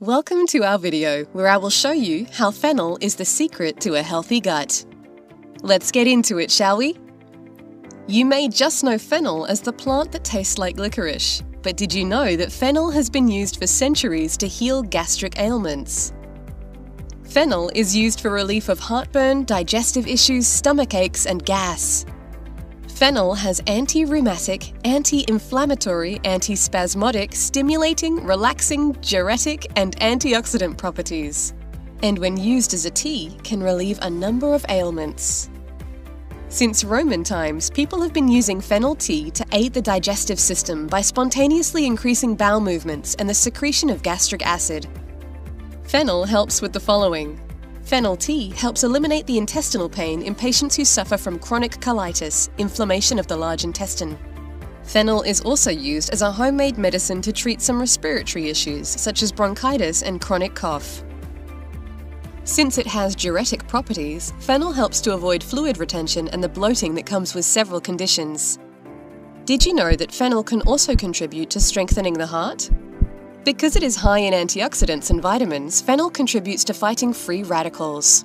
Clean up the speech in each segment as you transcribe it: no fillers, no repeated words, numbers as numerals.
Welcome to our video where I will show you how fennel is the secret to a healthy gut. Let's get into it, shall we? You may just know fennel as the plant that tastes like licorice, but did you know that fennel has been used for centuries to heal gastric ailments? Fennel is used for relief of heartburn, digestive issues, stomach aches, and gas. Fennel has anti-rheumatic, anti-inflammatory, anti-spasmodic, stimulating, relaxing, diuretic, and antioxidant properties. And when used as a tea, can relieve a number of ailments. Since Roman times, people have been using fennel tea to aid the digestive system by spontaneously increasing bowel movements and the secretion of gastric acid. Fennel helps with the following. Fennel tea helps eliminate the intestinal pain in patients who suffer from chronic colitis, inflammation of the large intestine. Fennel is also used as a homemade medicine to treat some respiratory issues, such as bronchitis and chronic cough. Since it has diuretic properties, fennel helps to avoid fluid retention and the bloating that comes with several conditions. Did you know that fennel can also contribute to strengthening the heart? Because it is high in antioxidants and vitamins, fennel contributes to fighting free radicals,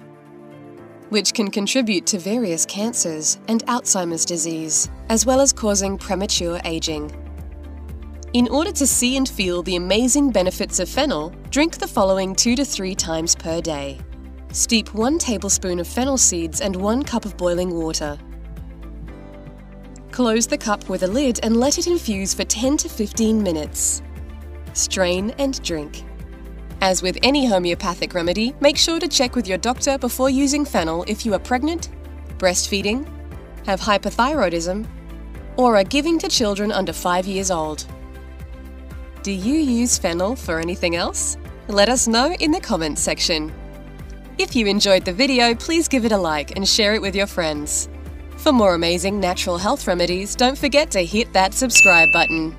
which can contribute to various cancers and Alzheimer's disease, as well as causing premature aging. In order to see and feel the amazing benefits of fennel, drink the following 2 to 3 times per day. Steep 1 tablespoon of fennel seeds and 1 cup of boiling water. Close the cup with a lid and let it infuse for 10 to 15 minutes. Strain and drink. As with any homeopathic remedy, make sure to check with your doctor before using fennel if you are pregnant, breastfeeding, have hypothyroidism, or are giving to children under 5 years old. Do you use fennel for anything else? Let us know in the comments section. If you enjoyed the video, please give it a like and share it with your friends. For more amazing natural health remedies, don't forget to hit that subscribe button.